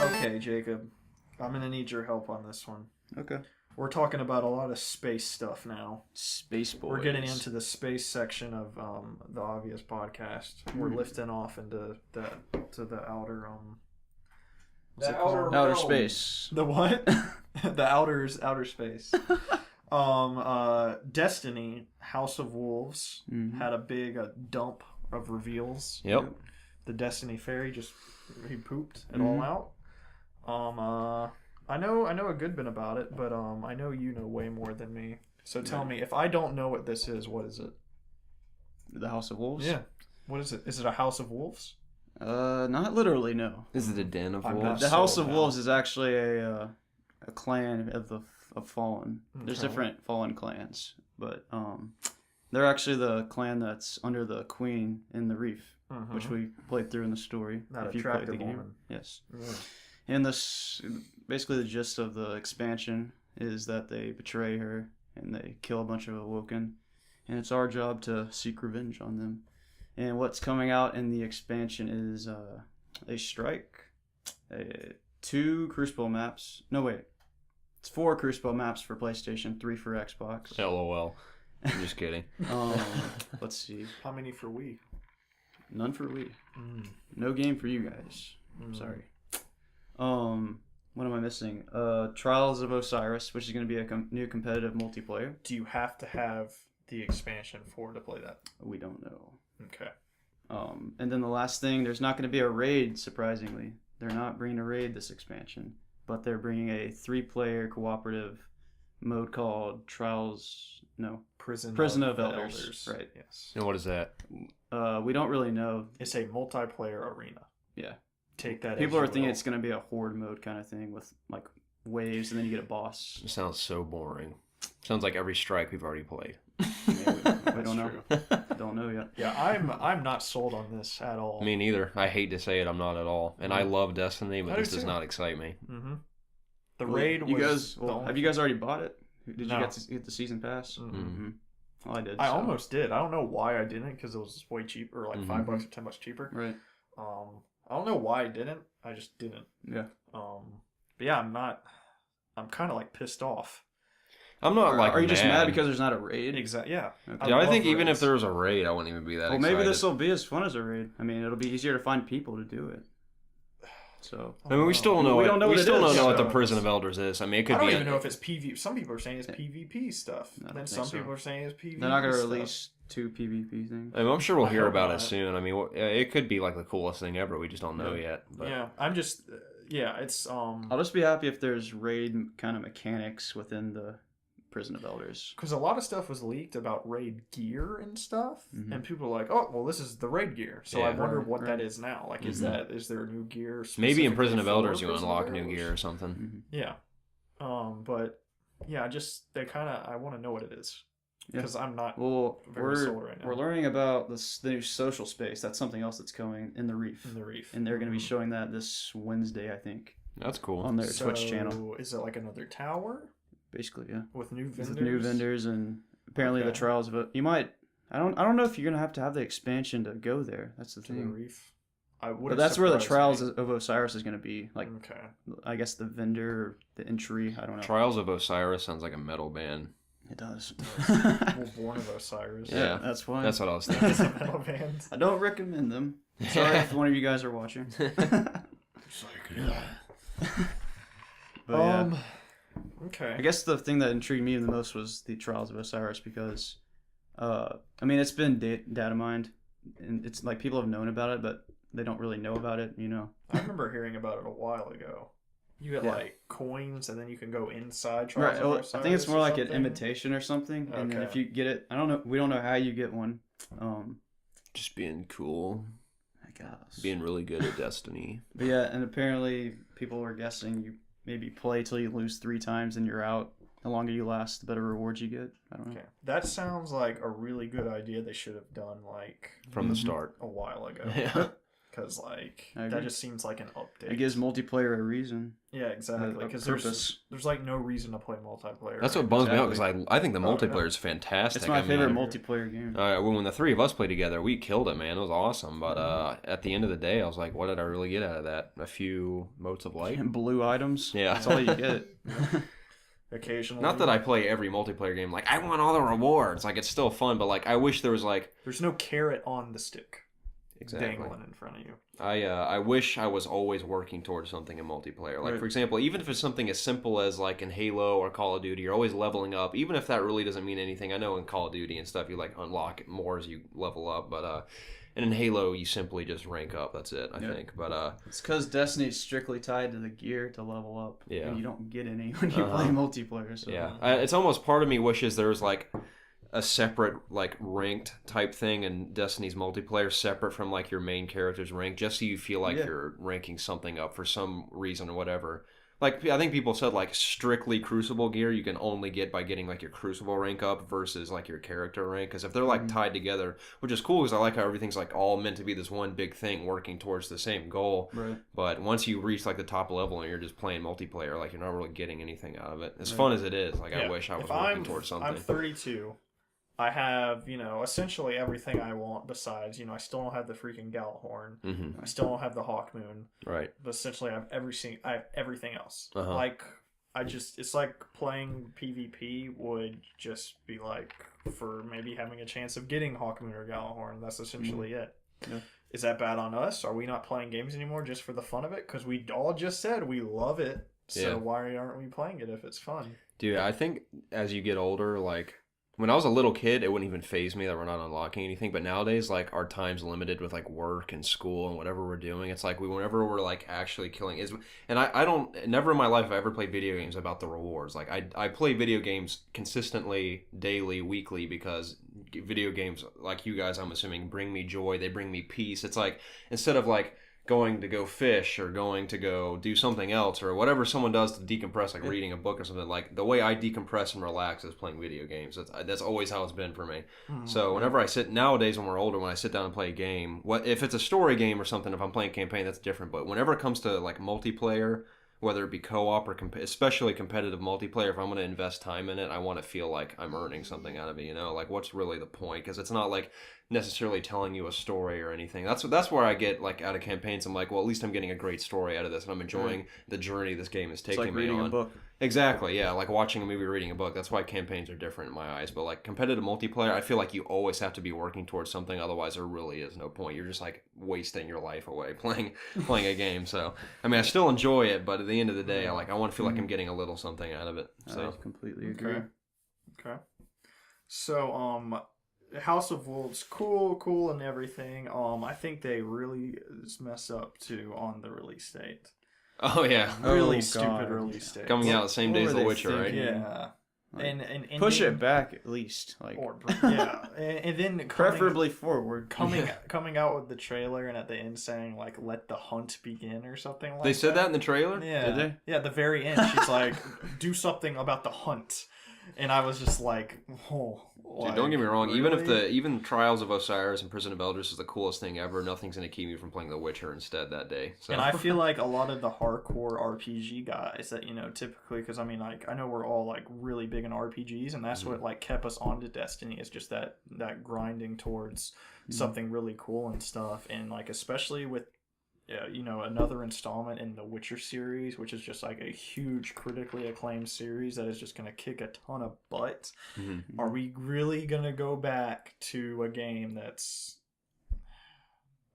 Okay, Jacob, I'm gonna need your help on this one. Okay. We're talking about a lot of space stuff now. Space Boys. We're getting into the space section of the Obvious podcast. We're lifting off into the outer what's it called? outer space. The what? The outer space. Destiny, House of Wolves had a big dump of reveals. Yep. The Destiny fairy he pooped it all out. I know a good bit about it, but I know you know way more than me. So tell me, if I don't know what this is, what is it? The House of Wolves? Yeah. What is it? Is it a House of Wolves? Not literally, no. Is it a den of I'm wolves? not The House sold of now. Wolves is actually a clan of Fallen. There's Okay. different Fallen clans, but they're actually the clan that's under the Queen in the Reef, which we played through in the story. That if you played attractive the game. woman. Yes. Yeah. And this, basically, the gist of the expansion is that they betray her and they kill a bunch of Awoken, and it's our job to seek revenge on them. And what's coming out in the expansion is a strike, 2 Crucible maps. No, wait. It's 4 Crucible maps for PlayStation, 3 for Xbox. LOL. I'm just kidding. Let's see. How many for Wii? None for Wii. No game for you guys. Sorry. What am I missing? Trials of Osiris, which is going to be a new competitive multiplayer. Do you have to have the expansion to play that? We don't know. Okay. And then the last thing, there's not going to be a raid, surprisingly. They're not bringing a raid this expansion, but they're bringing a 3-player cooperative mode called Prison of the Elders. Right. Yes. And what is that? We don't really know. It's a multiplayer arena. Yeah. Take that. People as are you thinking will. it's going to be a horde mode kind of thing with like waves and then you get a boss. It sounds so boring. Sounds like every strike we've already played. We don't know. True. Don't know yet. Yeah, I'm not sold on this at all. Me neither. I hate to say it, I'm not at all. And I love Destiny, I but do this does too. not excite me. Mm-hmm. The raid was. You guys, the only- have you guys already bought it? Did No. you get the season pass? Mhm. Well, I did. I so- almost did. I don't know why I didn't, because it was way cheaper, like $5 or $10 cheaper. Right. I don't know why I didn't. I just didn't. Yeah. But yeah, I'm kind of like pissed off. I'm not like Are you just mad because there's not a raid? Exactly. Yeah. Okay. Yeah, I love think even raids. if there was a raid, I wouldn't even be that Well, excited. maybe this will be as fun as a raid. I mean, it'll be easier to find people to do it. So. I mean, we still don't know. We don't know we what it still is, don't know what the so- Prison of Elders is. I mean, it could I don't be. even know if it's PvP. Some people are saying it's PvP stuff. I don't Then think some so. people are saying it's PvP. They're not going to stuff. release 2 PvP things. I mean, I'm sure we'll I hear hope about not. it soon. I mean, it could be like the coolest thing ever. We just don't know yet. But. Yeah, I'm just. Yeah, it's I'll just be happy if there's raid kind of mechanics within the Prison of Elders. because a lot of stuff was leaked about raid gear and stuff, and people are like, "Oh, well, this is the raid gear." So I Yeah. wonder Right, what that right. is now. Like, is there new gear? Maybe in specifically Prison of for Elders you Prison of unlock new Elders? gear or something. Yeah, but yeah, I want to know what it is Yeah. because I'm not. Well, Very sold right now. we're learning about the new social space. That's something else that's coming in the Reef. In the Reef. And they're going to be showing that this Wednesday, I think, That's cool. on their Twitch channel. Is it like another tower Basically, yeah. with new vendors? With new vendors and apparently the Okay. trials of it. You might. I don't know if you're gonna have to have the expansion to go there. That's the To the thing. Reef. I would. But that's where the trials of Osiris is gonna be. Like, Okay. I guess the vendor, or the entry. I don't know. Trials of Osiris sounds like a metal band. It does. Well, Born of Osiris. Yeah. That's why. That's what I was It's thinking. a metal band. I don't recommend them. Sorry if one of you guys are watching. But yeah. Okay. I guess the thing that intrigued me the most was the Trials of Osiris because, I mean, it's been data mined, and it's like people have known about it, but they don't really know about it, you know. I remember hearing about it a while ago. You get Yeah. like coins, and then you can go inside Trials Right. of Well, Osiris I think it's more or like an something. invitation or something, and then Okay. if you get it, I don't know. We don't know how you get one. Just being cool. I guess. Being really good at Destiny. But yeah, and apparently people were guessing you maybe play till you lose 3 times and you're out. The longer you last, the better rewards you get. I don't know. Okay, that sounds like a really good idea. They should have done like From the start. a while ago. Yeah. because like I that agree. just seems like an update. It gives multiplayer a reason. Yeah, exactly. a Because purpose. there's like no reason to play multiplayer. That's what bums me out Exactly. because I think the Oh, multiplayer yeah. is fantastic. It's my I mean, favorite multiplayer game. when the three of us played together, we killed it, man. It was awesome. But at the end of the day, I was like, what did I really get out of that? A few motes of light? Blue items. Yeah. That's all you get. Occasionally. Not that I play every multiplayer game. Like, I want all the rewards. Like, it's still fun, but like, I wish there was like There's no carrot on the stick exactly. dangling in front of you. I wish I was always working towards something in multiplayer. Like, Right. for example, even if it's something as simple as like in Halo or Call of Duty, you're always leveling up. Even if that really doesn't mean anything. I know in Call of Duty and stuff, you like unlock more as you level up, but and in Halo, you simply just rank up. That's it, I Yeah. think. But It's because Destiny's strictly tied to the gear to level up. Yeah. And you don't get any when you Uh-huh. play multiplayer. So. yeah, it's almost part of me wishes there was like a separate like ranked type thing in Destiny's multiplayer, separate from like your main character's rank, just so you feel like Yeah. you're ranking something up for some reason or whatever. Like, I think people said like strictly Crucible gear you can only get by getting like your Crucible rank up versus like your character rank, because if they're like tied together, which is cool because I like how everything's like all meant to be this one big thing working towards the same goal. Right. But once you reach like the top level and you're just playing multiplayer, like you're not really getting anything out of it. As fun as it is, like I Yeah. wish I was If working towards something. I'm 32. I have, essentially everything I want besides, I still don't have the freaking Gallahorn. Mm-hmm. I still don't have the Hawkmoon. Right. But essentially I have everything else. Uh-huh. Like, it's like playing PvP would just be like for maybe having a chance of getting Hawkmoon or Gallahorn. That's essentially it. Yeah. Is that bad on us? Are we not playing games anymore just for the fun of it? Because we all just said we love it. So Yeah. why aren't we playing it if it's fun? Dude, I think as you get older, like when I was a little kid, it wouldn't even faze me that we're not unlocking anything. But nowadays, like our time's limited with like work and school and whatever we're doing. It's like whenever we're like actually killing is, and I don't never in my life have I ever played video games about the rewards. Like I play video games consistently, daily, weekly because video games like you guys, I'm assuming, bring me joy. They bring me peace. It's like instead of like going to go fish or going to go do something else or whatever someone does to decompress, like reading a book or something, like the way I decompress and relax is playing video games. That's always how it's been for me. So whenever I sit nowadays when we're older, when I sit down and play a game, what if it's a story game or something, if I'm playing campaign, that's different. But whenever it comes to like multiplayer, whether it be co-op or especially competitive multiplayer, if I'm going to invest time in it, I want to feel like I'm earning something out of it, like what's really the point? Because it's not like necessarily telling you a story or anything. That's where I get like out of campaigns. I'm like, well, at least I'm getting a great story out of this and I'm enjoying the journey this game is It's taking like me reading on. a book. Exactly, yeah, like watching a movie or reading a book. That's why campaigns are different in my eyes. But like competitive multiplayer, I feel like you always have to be working towards something, otherwise there really is no point. You're just like wasting your life away playing a game. So I mean, I still enjoy it, but at the end of the day, I want to feel like I'm getting a little something out of it. So I completely agree. Okay. So, House of Wolves, cool and everything. I think they really mess up too on the release date. oh yeah, Really Oh, stupid God. release date. coming out the same day What as were The they Witcher, right? thinking? Yeah. Like, And Push then- it back at least, like Or yeah, and then preferably forward. coming out with the trailer and at the end saying like "Let the hunt begin" or something like that. They said that in the trailer. Yeah. Did they? Yeah, at the very end, she's like, "Do something about the hunt," and I was just like, "Oh." Dude, don't get me wrong. Even if really? even Trials of Osiris and Prison of Elders is the coolest thing ever, nothing's gonna keep me from playing The Witcher instead that day. So. And I feel like a lot of the hardcore RPG guys that, typically, because I mean, like, I know we're all like really big in RPGs, and that's what like kept us onto Destiny is just that grinding towards something really cool and stuff. And like, especially with, another installment in the Witcher series, which is just like a huge critically acclaimed series that is just going to kick a ton of butt. Mhm. Are we really going to go back to a game that's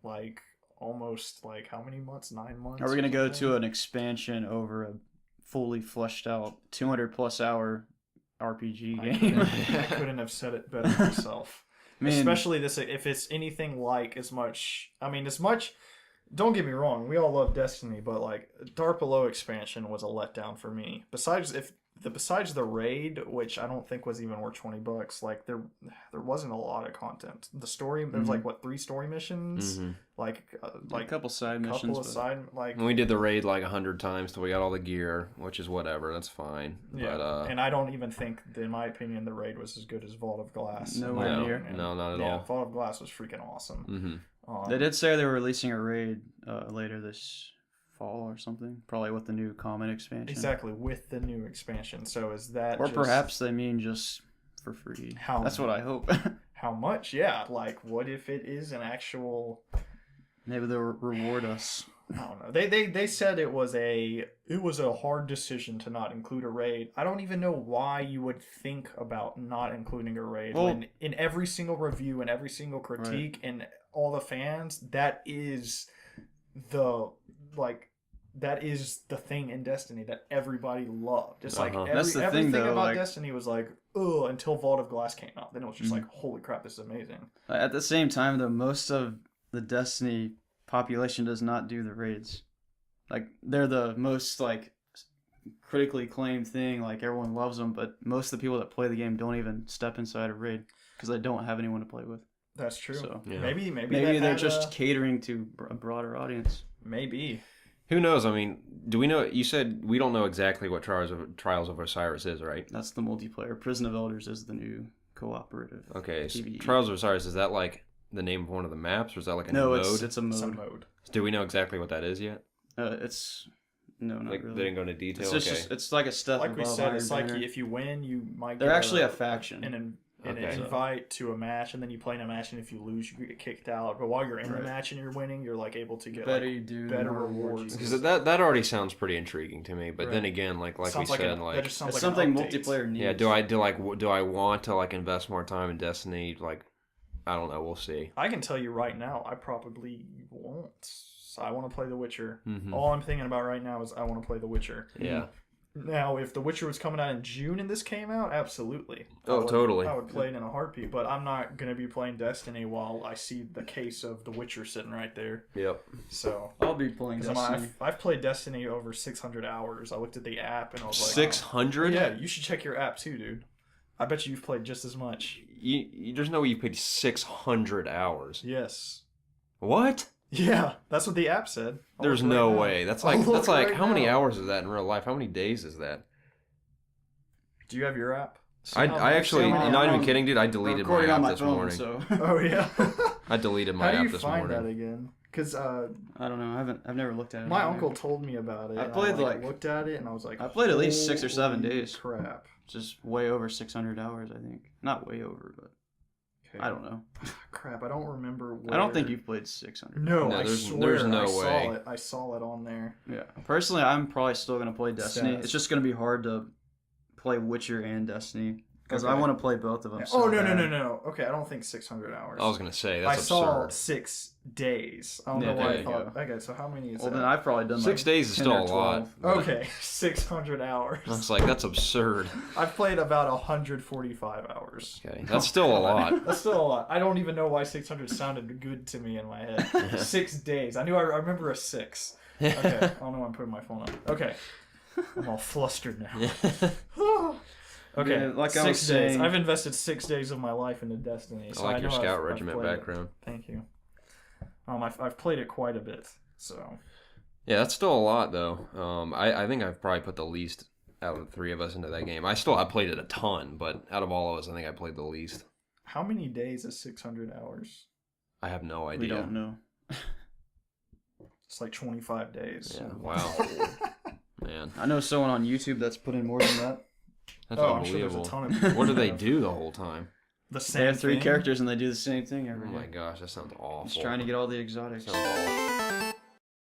like almost like how many months? 9 months? Are we gonna or go something? to an expansion over a fully fleshed out 200+ hour RPG game? I couldn't have said it better myself. I mean, Especially this, if it's anything like as much. I mean, as much. Don't get me wrong, we all love Destiny, but like DARPA Low expansion was a letdown for me. Besides the raid, which I don't think was even worth $20, like there wasn't a lot of content. The story, there was like what 3 story missions, Mhm. like a couple side missions. couple of but- side like And we did the raid like 100 times till we got all the gear, which is whatever. That's fine. yeah. But, And I don't even think, in my opinion, the raid was as good as Vault of Glass. Nowhere in my near. opinion. No, not at Yeah, all. Vault of Glass was freaking awesome. Mm-hmm. They did say they were releasing a raid later this fall or something, probably with the new common expansion. Exactly, with the new expansion. So is that Or just perhaps they mean just for free. That's what I hope. how much? Yeah, like what if it is an actual? Maybe they'll reward us. I don't know. They said it was a hard decision to not include a raid. I don't even know why you would think about not including a raid when in every single review and every single critique and all the fans, that is the thing in Destiny that everybody loved. It's like everything about like, Destiny was like, ugh, until Vault of Glass came out. Then it was just like, holy crap, this is amazing. At the same time, though, most of the Destiny population does not do the raids. Like, they're the most, like, critically acclaimed thing. Like, everyone loves them, but most of the people that play the game don't even step inside a raid because they don't have anyone to play with. That's true. So, yeah. Maybe they're just catering to a broader audience. Maybe. Who knows? I mean, do we know? You said we don't know exactly what Trials of Osiris is, right? That's the multiplayer. Prison of Elders is the new cooperative. Okay, so PvE. Trials of Osiris, is that like the name of one of the maps, or is that like a No, new it's mode? it's a mode. Some mode. Do we know exactly what that is yet? It's no, not Like really. they didn't go into detail. It's just it's like a step Like we above said, Iron it's like Banner. if you win, you might They're get actually a faction. an Okay. invite to a match, and then you play in a match, and if you lose, you get kicked out. But while you're in the match and you're winning, you're like able to get better like, you do, better the more rewards. Because that already sounds pretty intriguing to me. But then Right. again, like we Sounds said, that just sounds It's like something an update. multiplayer needs. yeah, do I want to like invest more time in Destiny? Like, I don't know. We'll see. I can tell you right now, I probably won't. So I want to play The Witcher. Mhm. All I'm thinking about right now is I want to play The Witcher. Yeah. Now, if The Witcher was coming out in June and this came out, absolutely. Oh, totally. I would play it in a heartbeat, but I'm not going to be playing Destiny while I see the case of The Witcher sitting right there. Yep. So, I'll be playing 'cause Destiny. I've played Destiny over 600 hours. I looked at the app and I was like, 600. yeah, you should check your app too, dude. I bet you've played just as much. There's no way you played 600 hours. Yes. What? Yeah, that's what the app said. I'll There's look right no now. way. That's I'll like look right how many now. hours is that in real life? How many days is that? Do you have your app? I actually, how many not even hours- kidding, dude. I deleted my recording on app my this phone, morning. so Oh yeah. I deleted my How do app you this find that morning. again? Because I don't know. I've never looked at it. my uncle told me about it. I and played, like like- looked at it and I was like, I played at least 6 or 7 "Holy days. Crap. Just way over 600 hours, I think. Not way over, but Okay. I don't know. Crap, I don't remember. I don't where- think you've played 600. No, No, I there's swear no I way. saw it. I saw it on there. Yeah. Personally, I'm probably still gonna play Destiny. Stats. It's just gonna be hard to play Witcher and Destiny because I Okay. want to play both of them. Yeah. so Oh no. bad. Okay, I don't think 600 hours. I was gonna say I that's saw absurd. 6 days. I don't Yeah, know why there I you thought. Okay, so how many is Well, that? then I've probably done 6 like days is 10 still or a lot. 12. Okay, 600 hours. I was like, that's absurd. I've played about 145 hours. Okay, that's still a lot. That's still a lot. I don't even know why 600 sounded good to me in my head. 6 days. I remember a 6. Okay, I don't know why I'm putting my phone on. Okay. I'm all flustered now. Okay, Yeah, like I 6 was days. saying- I've invested 6 days of my life into Destiny. I So like I your know scout I've regiment played it. background. Thank you. I've played it quite a bit. So Yeah, that's still a lot though. I think I've probably put the least out of the three of us into that game. I played it a ton, but out of all of us, I think I played the least. how many days is 600 hours? I have no idea. We don't know. It's like 25 days. Yeah, wow, man, I know someone on YouTube that's put in more than that. that's I'm sure there's unbelievable. a ton of people. What do they that do the whole time? The They same have 3 thing. characters and they do the same thing Oh every day. my gosh, that sounds awful. Just trying to get all the exotics. Sounds awful.